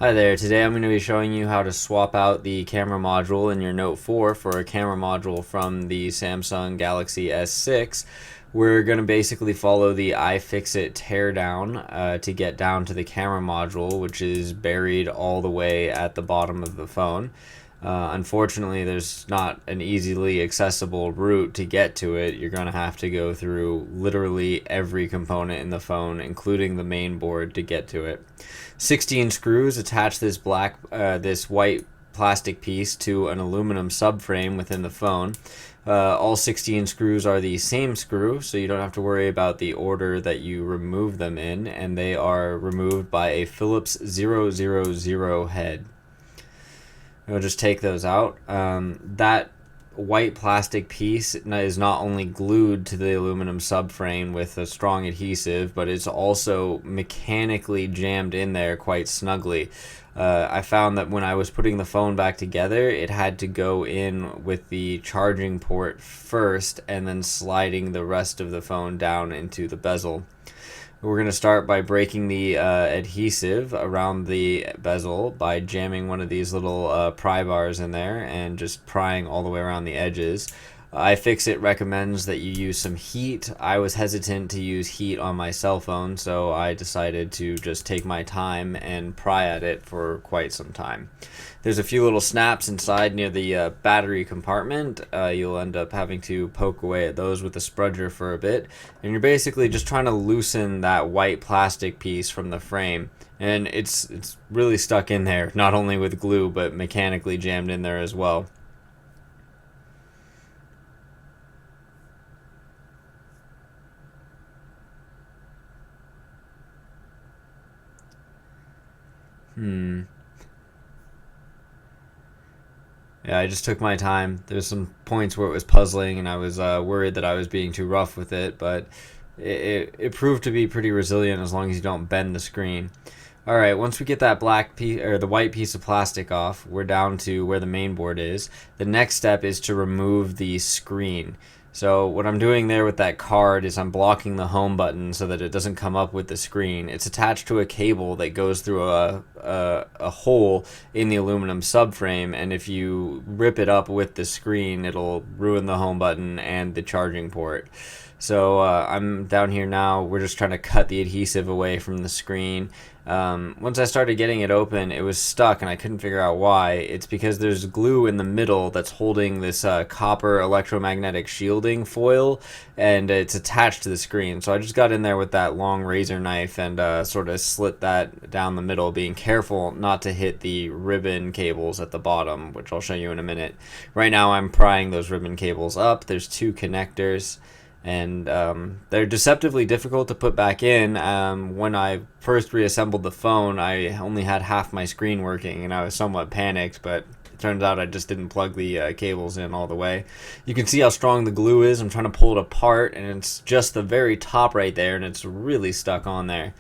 Hi there, today I'm going to be showing you how to swap out the camera module in your Note 4 for a camera module from the Samsung Galaxy S6. We're going to basically follow the iFixit teardown to get down to the camera module, which is buried all the way at the bottom of the phone. Unfortunately, there's not an easily accessible route to get to it. You're going to have to go through literally every component in the phone, including the main board, to get to it. 16 screws attach this white plastic piece to an aluminum subframe within the phone. All 16 screws are the same screw, so you don't have to worry about the order that you remove them in, and they are removed by a Phillips 000 head. We'll just take those out. That white plastic piece is not only glued to the aluminum subframe with a strong adhesive, but it's also mechanically jammed in there quite snugly. I found that when I was putting the phone back together, it had to go in with the charging port first and then sliding the rest of the phone down into the bezel. We're going to start by breaking the adhesive around the bezel by jamming one of these little pry bars in there and just prying all the way around the edges. iFixit recommends that you use some heat. I was hesitant to use heat on my cell phone, so I decided to just take my time and pry at it for quite some time. There's a few little snaps inside near the battery compartment. You'll end up having to poke away at those with a sprudger for a bit, and you're basically just trying to loosen that white plastic piece from the frame. And it's really stuck in there, not only with glue, but mechanically jammed in there as well. Yeah, I just took my time. There's some points where it was puzzling, and I was worried that I was being too rough with it, but it proved to be pretty resilient as long as you don't bend the screen. All right, once we get that black piece or the white piece of plastic off, we're down to where the main board is. The next step is to remove the screen. So what I'm doing there with that card is I'm blocking the home button so that it doesn't come up with the screen. It's attached to a cable that goes through a hole in the aluminum subframe, and if you rip it up with the screen, it'll ruin the home button and the charging port. So I'm down here now. We're just trying to cut the adhesive away from the screen. Once I started getting it open, it was stuck and I couldn't figure out why. It's because there's glue in the middle that's holding this copper electromagnetic shielding foil, and it's attached to the screen. So I just got in there with that long razor knife and sort of slit that down the middle, being careful not to hit the ribbon cables at the bottom, which I'll show you in a minute. Right now I'm prying those ribbon cables up. There's two connectors, and they're deceptively difficult to put back in. When I first reassembled the phone, I only had half my screen working, and I was somewhat panicked, but it turns out I just didn't plug the cables in all the way. You can see how strong the glue is. I'm trying to pull it apart, and it's just the very top right there, and it's really stuck on there.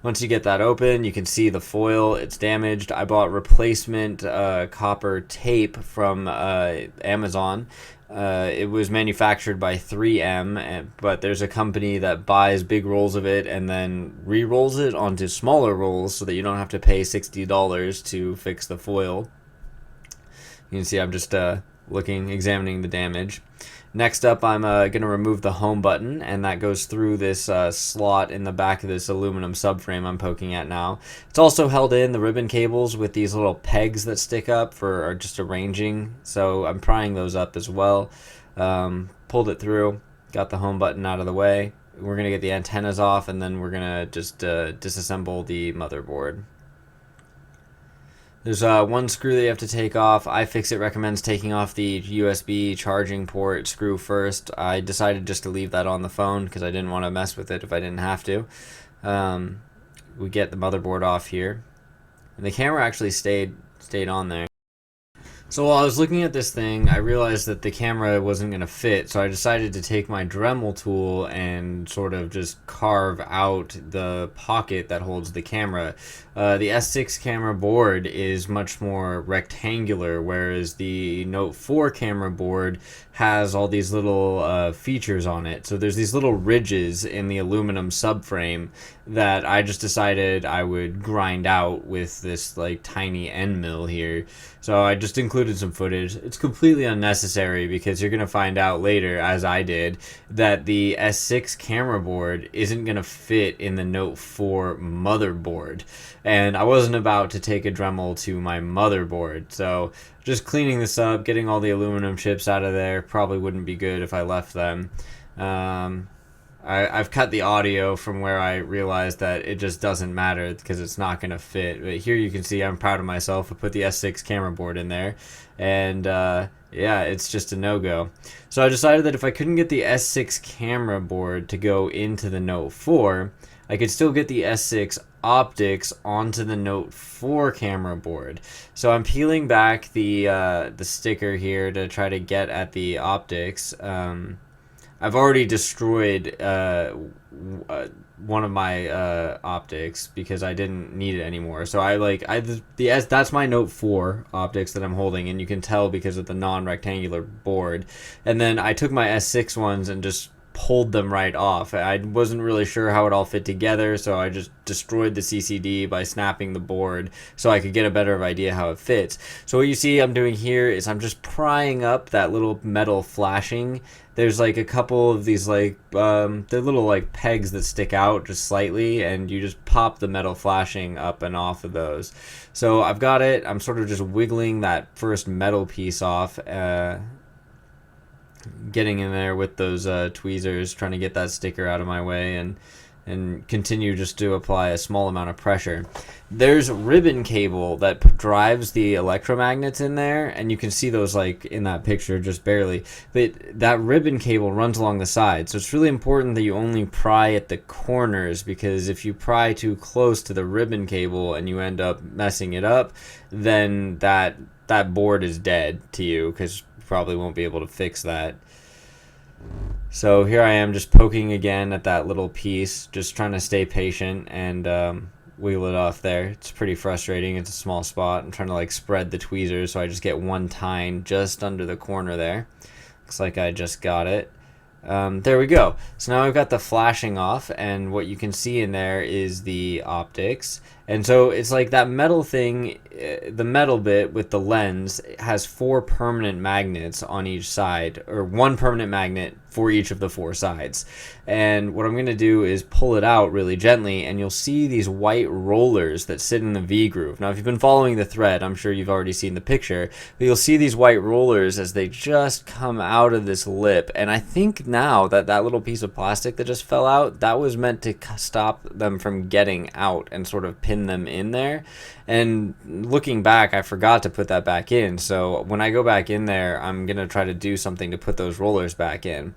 Once you get that open, you can see the foil. It's damaged. I bought replacement copper tape from Amazon. It was manufactured by 3M, but there's a company that buys big rolls of it and then re-rolls it onto smaller rolls so that you don't have to pay $60 to fix the foil. You can see I'm just examining the damage. Next up, I'm going to remove the home button, and that goes through this slot in the back of this aluminum subframe I'm poking at now. It's also held in the ribbon cables with these little pegs that stick up for just arranging, so I'm prying those up as well. Pulled it through, got the home button out of the way. We're going to get the antennas off, and then we're going to just disassemble the motherboard. There's one screw that you have to take off. iFixit recommends taking off the USB charging port screw first. I decided just to leave that on the phone because I didn't want to mess with it if I didn't have to. We get the motherboard off here, and the camera actually stayed on there. So while I was looking at this thing, I realized that the camera wasn't going to fit, so I decided to take my Dremel tool and sort of just carve out the pocket that holds the camera. The S6 camera board is much more rectangular, whereas the Note 4 camera board has all these little features on it. So there's these little ridges in the aluminum subframe that I just decided I would grind out with this like tiny end mill here. So I just included some footage. It's completely unnecessary because you're going to find out later, as I did, that the S6 camera board isn't going to fit in the Note 4 motherboard. And I wasn't about to take a Dremel to my motherboard. So just cleaning this up, getting all the aluminum chips out of there probably wouldn't be good if I left them. I've cut the audio from where I realized that it just doesn't matter because it's not going to fit. But here you can see I'm proud of myself. I put the S6 camera board in there, and yeah, it's just a no-go. So I decided that if I couldn't get the S6 camera board to go into the Note 4, I could still get the S6 optics onto the Note 4 camera board. So I'm peeling back the sticker here to try to get at the optics. I've already destroyed one of my optics because I didn't need it anymore. So that's my Note 4 optics that I'm holding, and you can tell because of the non-rectangular board. And then I took my S6 ones and just pulled them right off. I wasn't really sure how it all fit together, so I just destroyed the CCD by snapping the board so I could get a better idea how it fits. So what you see I'm doing here is I'm just prying up that little metal flashing. There's like a couple of these like they're little like pegs that stick out just slightly, and you just pop the metal flashing up and off of those. So I've got it. I'm sort of just wiggling that first metal piece off, getting in there with those tweezers, trying to get that sticker out of my way, and continue just to apply a small amount of pressure. There's ribbon cable that drives the electromagnets in there, and you can see those like in that picture just barely, but that ribbon cable runs along the side. So it's really important that you only pry at the corners, because if you pry too close to the ribbon cable and you end up messing it up, then that board is dead to you, because you probably won't be able to fix that. So here I am just poking again at that little piece, just trying to stay patient and wheel it off there. It's pretty frustrating. It's a small spot. I'm trying to like spread the tweezers so I just get one tine just under the corner there. Looks like I just got it. There we go. So now I've got the flashing off, and what you can see in there is the optics. And so it's like that metal thing, the metal bit with the lens has 4 permanent magnets on each side, or 1 permanent magnet for each of the 4 sides. And what I'm going to do is pull it out really gently, and you'll see these white rollers that sit in the V-groove. Now, if you've been following the thread, I'm sure you've already seen the picture, but you'll see these white rollers as they just come out of this lip. And I think now that little piece of plastic that just fell out, that was meant to stop them from getting out and sort of pin them in there. And looking back, I forgot to put that back in. So when I go back in there, I'm going to try to do something to put those rollers back in.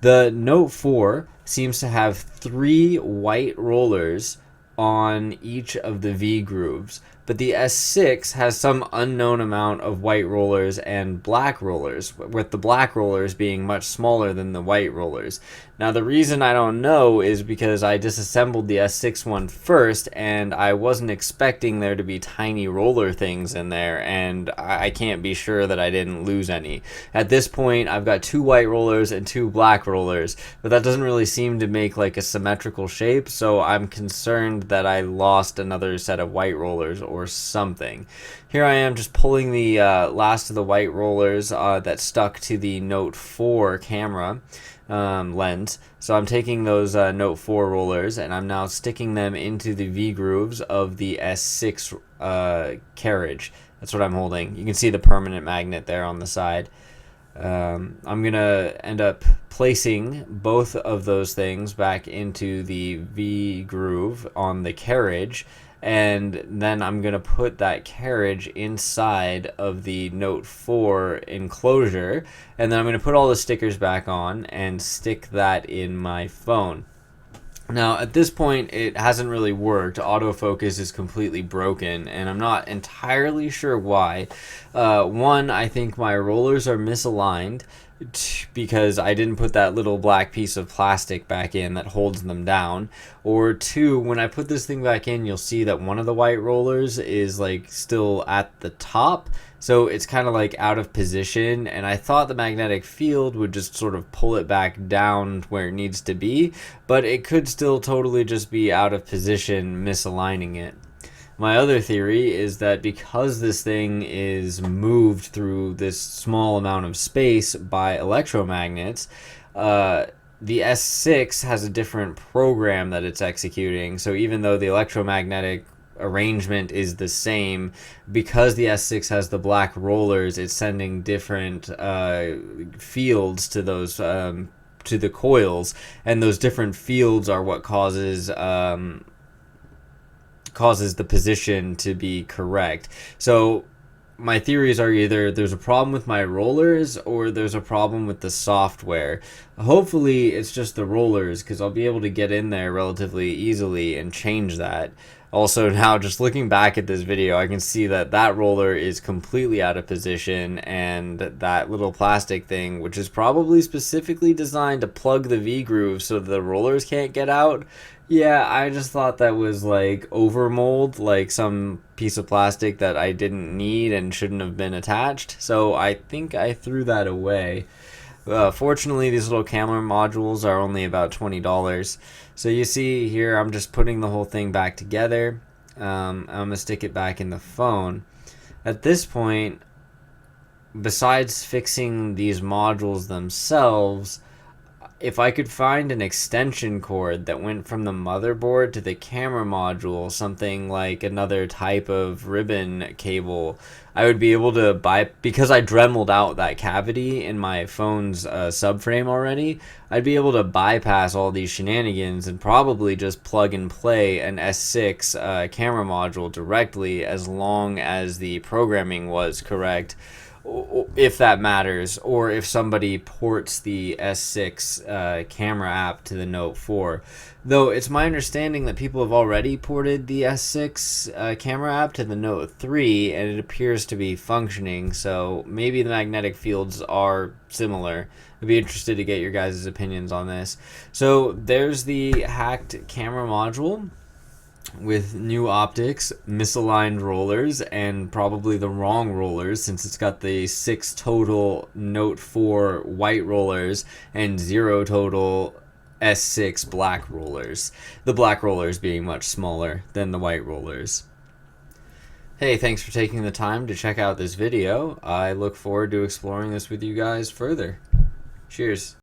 The Note 4 seems to have 3 white rollers on each of the V grooves, but the S6 has some unknown amount of white rollers and black rollers, with the black rollers being much smaller than the white rollers. Now, the reason I don't know is because I disassembled the S6 one first, and I wasn't expecting there to be tiny roller things in there, and I can't be sure that I didn't lose any. At this point, I've got 2 white rollers and 2 black rollers, but that doesn't really seem to make like a symmetrical shape, so I'm concerned that I lost another set of white rollers or something. Here I am just pulling the last of the white rollers that stuck to the Note 4 camera lens. So I'm taking those Note 4 rollers, and I'm now sticking them into the V grooves of the S6 carriage. That's what I'm holding. You can see the permanent magnet there on the side. I'm gonna end up placing both of those things back into the V groove on the carriage, and then I'm gonna put that carriage inside of the Note 4 enclosure, and then I'm gonna put all the stickers back on and stick that in my phone. Now, at this point, it hasn't really worked. Autofocus is completely broken, and I'm not entirely sure why. One, I think my rollers are misaligned. because I didn't put that little black piece of plastic back in that holds them down. Or two, when I put this thing back in, you'll see that one of the white rollers is like still at the top. So it's kind of like out of position, and I thought the magnetic field would just sort of pull it back down where it needs to be, but it could still totally just be out of position, misaligning it. My other theory is that because this thing is moved through this small amount of space by electromagnets, the S6 has a different program that it's executing. So even though the electromagnetic arrangement is the same, because the S6 has the black rollers, it's sending different fields to those to the coils, and those different fields are what causes the position to be correct. So my theories are either there's a problem with my rollers or there's a problem with the software. Hopefully it's just the rollers, because I'll be able to get in there relatively easily and change that. Also, now just looking back at this video, I can see that that roller is completely out of position, and that little plastic thing, which is probably specifically designed to plug the V-groove so the rollers can't get out. Yeah, I just thought that was like overmold, like some piece of plastic that I didn't need and shouldn't have been attached. So I think I threw that away. Fortunately, these little camera modules are only about $20. So you see here, I'm just putting the whole thing back together. I'm going to stick it back in the phone. At this point, besides fixing these modules themselves, if I could find an extension cord that went from the motherboard to the camera module, something like another type of ribbon cable, I would be able to buy, because I Dremeled out that cavity in my phone's subframe already, I'd be able to bypass all these shenanigans and probably just plug and play an S6 camera module directly, as long as the programming was correct, if that matters, or if somebody ports the S6 camera app to the Note 4. Though it's my understanding that people have already ported the S6 camera app to the Note 3, and it appears to be functioning, so maybe the magnetic fields are similar. I'd be interested to get your guys' opinions on this. So there's the hacked camera module with new optics, misaligned rollers, and probably the wrong rollers, since it's got the 6 total Note 4 white rollers and 0 total S6 black rollers. The black rollers being much smaller than the white rollers. Hey, thanks for taking the time to check out this video. I look forward to exploring this with you guys further. Cheers.